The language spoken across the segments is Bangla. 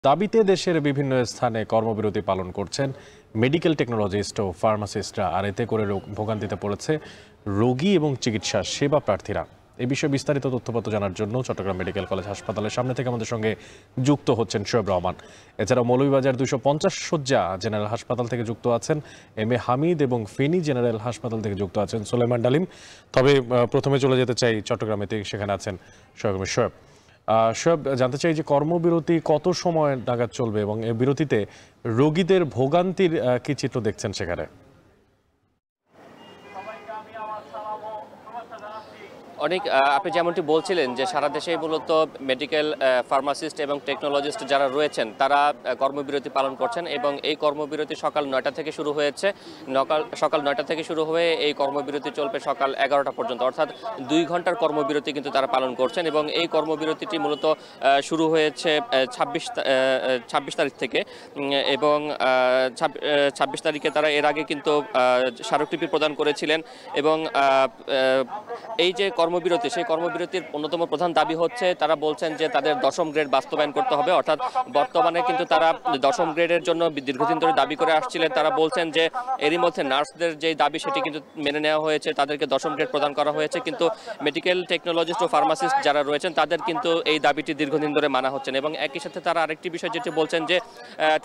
দাবিতে দেশের বিভিন্ন স্থানে কর্মবিরতি পালন করছেন মেডিকেল টেকনোলজিস্ট ও ফার্মাসিস্টরা, আর এতে করে ভোগান্তিতে পড়েছে রোগী এবং চিকিৎসা সেবা প্রার্থীরা। এই বিষয়ে বিস্তারিত তথ্যপত্র জানার জন্য চট্টগ্রাম মেডিকেল কলেজ হাসপাতালের সামনে থেকে আমাদের সঙ্গে যুক্ত হচ্ছেন শোয়েব রহমান। এছাড়াও মৌলভীবাজার 250 শয্যা জেনারেল হাসপাতাল থেকে যুক্ত আছেন এম এ হামিদ এবং ফেনী জেনারেল হাসপাতাল থেকে যুক্ত আছেন সুলাইমান ডালিম। তবে প্রথমে চলে যেতে চাই চট্টগ্রামে, সেখানে আছেন সহকর্মী শোয়েব। শোয়েব, জানতে চাই যে কর্মবিরতি কত সময় নাগাদ চলবে এবং এই বিরতিতে রোগীদের ভোগান্তির কি চিত্র দেখছেন সেখানে? অনেক আপনি যেমনটি বলছিলেন যে সারা দেশেই মূলত মেডিকেল ফার্মাসিস্ট এবং টেকনোলজিস্ট যারা রয়েছেন তারা কর্মবিরতি পালন করছেন এবং এই কর্মবিরতি সকাল 9টা থেকে শুরু হয়েছে। সকাল 9টা থেকে শুরু হয়ে এই কর্মবিরতি চলবে সকাল 11টা পর্যন্ত, অর্থাৎ 2 ঘন্টার কর্মবিরতি কিন্তু তারা পালন করছেন। এবং এই কর্মবিরতিটি মূলত শুরু হয়েছে 26 তারিখ থেকে এবং 26 তারিখে তারা এর আগে কিন্তু স্মারকলিপি প্রদান করেছিলেন। এবং এই যে কর্মবিরতি, সেই কর্মবিরতির অন্যতম প্রধান দাবি হচ্ছে তারা বলছেন যে তাদের 10ম গ্রেড বাস্তবায়ন করতে হবে। অর্থাৎ বর্তমানে কিন্তু তারা 10ম গ্রেডের জন্য দীর্ঘদিন ধরে দাবি করে আসছিলেন। তারা বলছেন যে এরই মধ্যে নার্সদের যে দাবি সেটি কিন্তু মেনে নেওয়া হয়েছে, তাদেরকে 10ম গ্রেড প্রদান করা হয়েছে, কিন্তু মেডিকেল টেকনোলজিস্ট ও ফার্মাসিস্ট যারা রয়েছেন তাদের কিন্তু এই দাবিটি দীর্ঘদিন ধরে মানা হচ্ছে না। এবং একই সাথে তারা আরেকটি বিষয় যেটি বলছেন যে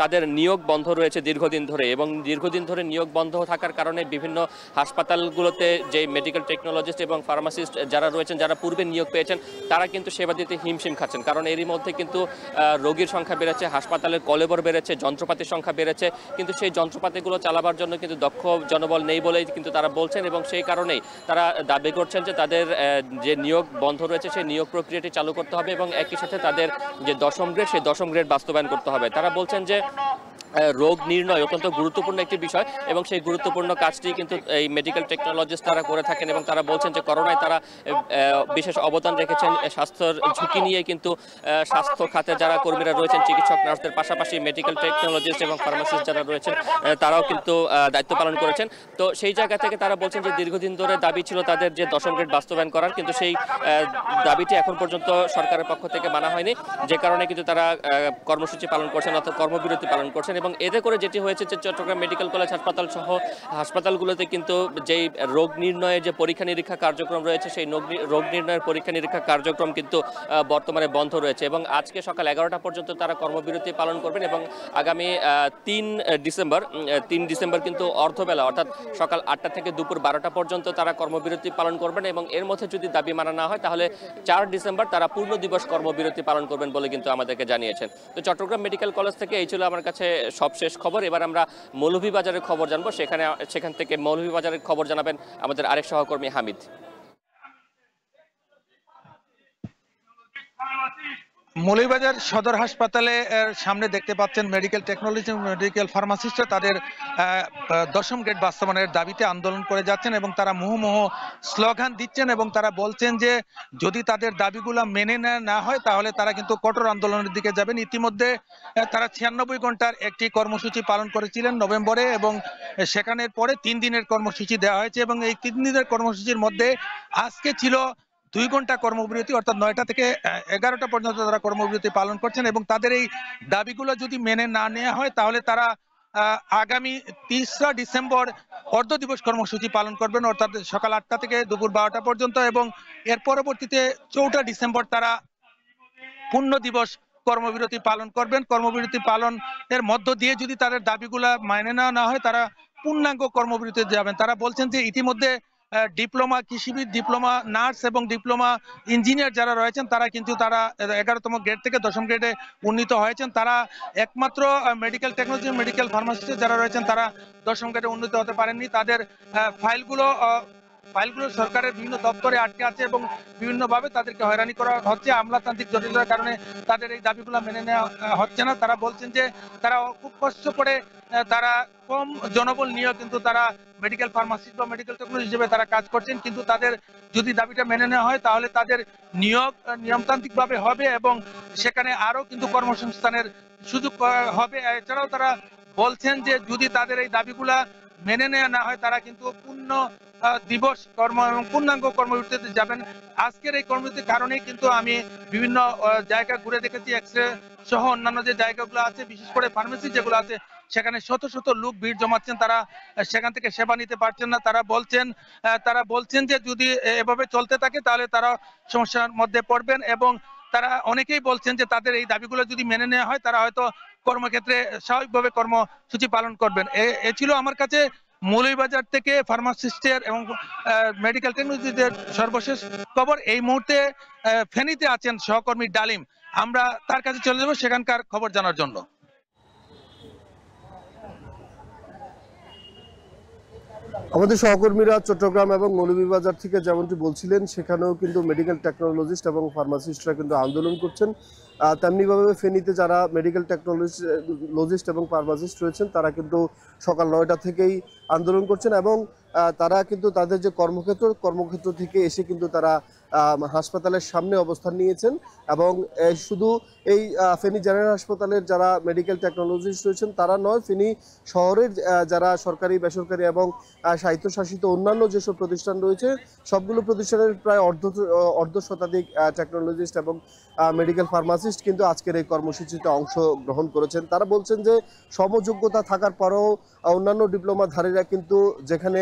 তাদের নিয়োগ বন্ধ রয়েছে দীর্ঘদিন ধরে, এবং দীর্ঘদিন ধরে নিয়োগ বন্ধ থাকার কারণে বিভিন্ন হাসপাতালগুলোতে যে মেডিকেল টেকনোলজিস্ট এবং ফার্মাসিস্ট যারা রয়েছেন, যারা পূর্বে নিয়োগ পেয়েছেন, তারা কিন্তু সেবা দিতে হিমশিম খাচ্ছেন। কারণ এরই মধ্যে কিন্তু রোগীর সংখ্যা বেড়েছে, হাসপাতালের কলেবর বেড়েছে, যন্ত্রপাতির সংখ্যা বেড়েছে, কিন্তু সেই যন্ত্রপাতিগুলো চালাবার জন্য কিন্তু দক্ষ জনবল নেই বলেই কিন্তু তারা বলছেন। এবং সেই কারণেই তারা দাবি করছেন যে তাদের যে নিয়োগ বন্ধ রয়েছে সেই নিয়োগ প্রক্রিয়াটি চালু করতে হবে এবং একই সাথে তাদের যে 10ম গ্রেড, সেই 10ম গ্রেড বাস্তবায়ন করতে হবে। তারা বলছেন যে রোগ নির্ণয় অত্যন্ত গুরুত্বপূর্ণ একটি বিষয় এবং সেই গুরুত্বপূর্ণ কাজটি কিন্তু এই মেডিকেল টেকনোলজিস্ট তারা করে থাকেন। এবং তারা বলছেন যে করোনায় তারা বিশেষ অবদান রেখেছেন। স্বাস্থ্যের ঝুঁকি নিয়ে কিন্তু স্বাস্থ্য খাতে যারা কর্মীরা রয়েছেন, চিকিৎসক নার্সদের পাশাপাশি মেডিকেল টেকনোলজিস্ট এবং ফার্মাসিস্ট যারা রয়েছেন তারাও কিন্তু দায়িত্ব পালন করেছেন। তো সেই জায়গা থেকে তারা বলছেন যে দীর্ঘদিন ধরে দাবি ছিল তাদের যে 10ম গ্রেড বাস্তবায়ন করার, কিন্তু সেই দাবিটি এখন পর্যন্ত সরকারের পক্ষ থেকে মানা হয়নি, যে কারণে কিন্তু তারা কর্মসূচি পালন করছেন, অর্থাৎ কর্মবিরতি পালন করছেন। এবং এতে করে যেটি হয়েছে যে চট্টগ্রাম মেডিকেল কলেজ হাসপাতাল সহ হাসপাতালগুলোতে কিন্তু যেই রোগ নির্ণয়ের যে পরীক্ষা নিরীক্ষা কার্যক্রম রয়েছে, সেই রোগ নির্ণয়ের পরীক্ষা নিরীক্ষা কার্যক্রম কিন্তু বর্তমানে বন্ধ রয়েছে। এবং আজকে সকাল 11টা পর্যন্ত তারা কর্মবিরতি পালন করবেন এবং আগামী 3 ডিসেম্বর কিন্তু অর্ধবেলা, অর্থাৎ সকাল 8টা থেকে দুপুর 12টা পর্যন্ত তারা কর্মবিরতি পালন করবেন। এবং এর মধ্যে যদি দাবি মানা না হয় তাহলে 4 ডিসেম্বর তারা পূর্ণ দিবস কর্মবিরতি পালন করবেন বলে কিন্তু আমাদেরকে জানিয়েছেন। তো চট্টগ্রাম মেডিকেল কলেজ থেকে এই ছিল আমার কাছে সবশেষ খবর। এবার আমরা মৌলভীবাজারের খবর জানবো, সেখান থেকে মৌলভীবাজারের খবর জানাবেন আমাদের আরেক সহকর্মী হামিদ। মৌলভীবাজার সদর হাসপাতালে সামনে দেখতে পাচ্ছেন মেডিকেল টেকনোলজি মেডিকেল ফার্মাসিস্টরা তাদের 10ম গ্রেড বাস্তবায়নের দাবিতে আন্দোলন করে যাচ্ছেন এবং তারা মুহুর্মুহু স্লোগান দিচ্ছেন এবং তারা বলছেন যে যদি তাদের দাবিগুলো মেনে না হয় তাহলে তারা কিন্তু কঠোর আন্দোলনের দিকে যাবেন। ইতিমধ্যে তারা 96 ঘন্টার একটি কর্মসূচি পালন করেছিলেন নভেম্বরে এবং সেখানের পরে 3 দিনের কর্মসূচি দেওয়া হয়েছে এবং এই 3 দিনের কর্মসূচির মধ্যে আজকে ছিল 2 ঘন্টা কর্মবিরতি, অর্থাৎ 9টা থেকে 11টা পর্যন্ত তারা কর্মবিরতি পালন করছেন। এবং তাদের এই দাবিগুলো যদি মেনে না নেওয়া হয় তাহলে তারা আগামী 3রা ডিসেম্বর অর্ধ দিবস কর্মসূচি পালন করবেন, অর্থাৎ সকাল 8টা থেকে দুপুর 12টা পর্যন্ত। এবং এর পরবর্তীতে 4টা ডিসেম্বর তারা পূর্ণ দিবস কর্মবিরতি পালন করবেন। কর্মবিরতি পালনের মধ্য দিয়ে যদি তাদের দাবিগুলা মেনে নেওয়া না হয় তারা পূর্ণাঙ্গ কর্মবিরতিতে যাবেন। তারা বলছেন যে ইতিমধ্যে ডিপ্লোমা কৃষিবিদ, ডিপ্লোমা নার্স এবং ডিপ্লোমা ইঞ্জিনিয়ার যারা রয়েছেন তারা কিন্তু 11তম গ্রেড থেকে 10ম গ্রেডে উন্নীত হয়েছেন। তারা একমাত্র মেডিকেল টেকনোলজি মেডিকেল ফার্মাসিস্ট যারা রয়েছেন তারা 10ম গ্রেডে উন্নীত হতে পারেননি। তাদের ফাইলগুলো সরকারের বিভিন্ন দপ্তরে আটকে আছে এবং বিভিন্নভাবে তাদেরকে হয়রানি করা হচ্ছে। আমলাতান্ত্রিক জটিলতার কারণে তাদের এই দাবিগুলো মেনে নেওয়া হচ্ছে না। তারা বলছেন যে তারা খুব কষ্ট করে তারা কম জনবল নিয়েও কিন্তু তারা মেডিকেল ফার্মাসিস্ট বা মেডিকেল টেকনোলজি হিসেবে তারা কাজ করছেন, কিন্তু তাদের যদি দাবিটা মেনে নেওয়া হয় তাহলে তাদের নিয়োগ নিয়মতান্ত্রিক ভাবে হবে এবং সেখানে আরো কিন্তু কর্মসংস্থানের সুযোগ হবে। এছাড়াও তারা বলছেন যে যদি তাদের এই দাবিগুলা মেনে নেওয়া না হয় তারা কিন্তু পূর্ণ দিবস কর্ম এবং পূর্ণাঙ্গ কর্মবিরতিতে যাবেন। আজকের এই কর্মবিরতির কারণেই কিন্তু আমি বিভিন্ন জায়গা ঘুরে দেখেছি, এক্সরে সহ অন্যান্য যে জায়গাগুলো আছে, বিশেষ করে ফার্মেসি যেগুলো আছে, সেখানে শত শত লোক ভিড় জমাচ্ছেন। তারা সেখান থেকে সেবা নিতে পারছেন না। তারা বলছেন যে যদি এভাবে চলতে থাকে তাহলে তারা সমস্যার মধ্যে পড়বেন, এবং তারা অনেকেই বলছেন যে তাদের এই দাবিগুলো যদি মেনে নেওয়া হয় তারা হয়তো কর্মক্ষেত্রে স্বাভাবিকভাবে কর্মসূচি পালন করবেন। এ ছিল আমার কাছে মৌলভীবাজার থেকে ফার্মাসিস্টের এবং মেডিকেল টেকনোলজিদের সর্বশেষ খবর। এই মুহূর্তে ফেনীতে আছেন সহকর্মী ডালিম, আমরা তার কাছে চলে যাব সেখানকার খবর জানার জন্য। আমাদের সহকর্মীরা চট্টগ্রাম এবং মৌলভীবাজার থেকে যেমনটি বলছিলেন, সেখানেও কিন্তু মেডিকেল টেকনোলজিস্ট এবং ফার্মাসিস্টরা কিন্তু আন্দোলন করছেন। তেমনিভাবে ফেনীতে যারা মেডিকেল টেকনোলজিস্ট এবং ফার্মাসিস্ট রয়েছেন তারা কিন্তু সকাল 9টা থেকেই আন্দোলন করছেন, এবং তারা কিন্তু তাদের যে কর্মক্ষেত্র থেকে এসে কিন্তু তারা হাসপাতালের সামনে অবস্থান নিয়েছেন। এবং শুধু এই ফেনী জেনারেল হাসপাতালের যারা মেডিকেল টেকনোলজিস্ট রয়েছেন তারা নয়, ফেনী শহরের যারা সরকারি, বেসরকারি এবং স্বায়ত্তশাসিত অন্যান্য যেসব প্রতিষ্ঠান রয়েছে সবগুলো প্রতিষ্ঠানের প্রায় অর্ধ শতাধিক টেকনোলজিস্ট এবং মেডিকেল ফার্মাসিস্ট কিন্তু আজকের এই কর্মসূচিতে অংশ গ্রহণ করেছেন। তারা বলছেন যে সমযোগ্যতা থাকার পরেও অন্যান্য ডিপ্লোমাধারীরা কিন্তু যেখানে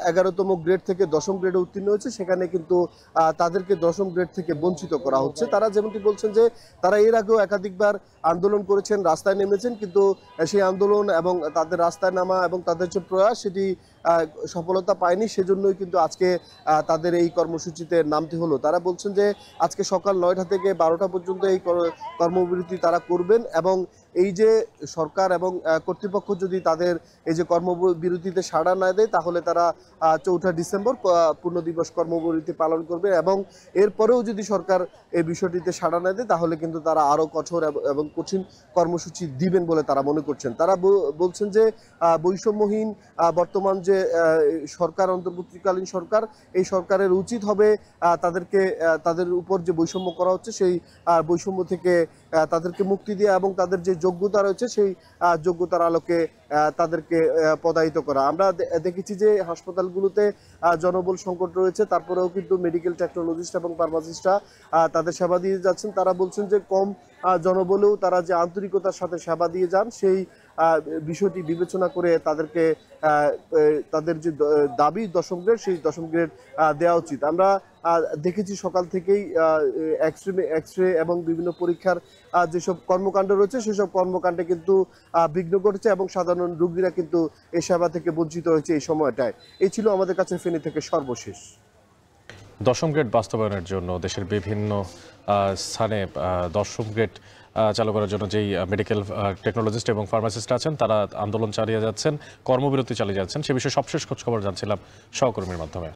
11তম গ্রেড থেকে 10ম গ্রেডে উত্তীর্ণ হয়েছে সেখানে কিন্তু তাদেরকে 10ম গ্রেড থেকে বঞ্চিত করা হচ্ছে। তারা যেমনটি বলছেন যে তারা এর আগেও একাধিকবার আন্দোলন করেছেন, রাস্তায় নেমেছেন, কিন্তু সেই আন্দোলন এবং তাদের রাস্তায় নামা এবং তাদের যে প্রয়াস সেটি সফলতা পায়নি। সেজন্যই কিন্তু আজকে তাদের এই কর্মসূচিতে নামতে হলো। তারা বলছেন যে আজকে সকাল 9টা থেকে 12টা পর্যন্ত এই কর্মবিরতি তারা করবেন, এবং এই যে সরকার এবং কর্তৃপক্ষ যদি তাদের এই যে কর্মবিরতিতে সাড়া না দেয় তাহলে তারা 4ঠা ডিসেম্বর পূর্ণ দিবস কর্মবিরতি পালন করবে, এবং এরপরেও যদি সরকার এই বিষয়টিতে সাড়া না দেয় তাহলে কিন্তু তারা আরও কঠোর এবং কঠিন কর্মসূচি দিবেন বলে তারা মনে করছেন। তারা বলছেন যে বৈষম্যহীন বর্তমান যে সরকার, অন্তর্বর্তীকালীন সরকার, এই সরকারের উচিত হবে তাদের উপর যে বৈষম্য করা হচ্ছে সেই বৈষম্য থেকে তাদেরকে মুক্তি দেওয়া এবং তাদের যে যোগ্যতা রয়েছে সেই যোগ্যতার আলোকে তাদেরকে পদায়িত করা। আমরা দেখেছি যে হাসপাতালগুলোতে জনবল সংকট রয়েছে, তারপরেও কিন্তু মেডিকেল টেকনোলজিস্ট এবং ফার্মাসিস্টরা তাদের সেবা দিয়ে যাচ্ছেন। তারা বলছেন যে কম জনবলেও তারা যে আন্তরিকতার সাথে সেবা দিয়ে যান সেই বিষয়টি বিবেচনা করে তাদেরকে তাদের যে দাবি 10ম গ্রেড সেই 10ম গ্রেড দেওয়া উচিত। আমরা দেখেছি সকাল থেকেই এক্সরে এবং বিভিন্ন পরীক্ষার যেসব কর্মকাণ্ড রয়েছে সেসব কর্মকাণ্ডে কিন্তু বিঘ্ন ঘটেছে এবং সাধারণ রোগীরা কিন্তু এই সেবা থেকে বঞ্চিত হয়েছে এই সময়টায়। এই ছিল আমাদের কাছে ফেনী থেকে সর্বশেষ। 10ম গ্রেড বাস্তবায়নের জন্য দেশের বিভিন্ন স্থানে 10ম গ্রেড চালু করার জন্য যেই মেডিকেল টেকনোলজিস্ট এবং ফার্মাসিস্ট আছেন তারা আন্দোলন চালিয়ে যাচ্ছেন, কর্মবিরতি চালিয়ে যাচ্ছেন, সে বিষয়ে সবশেষ খোঁজখবর জানছিলাম সহকর্মীর মাধ্যমে।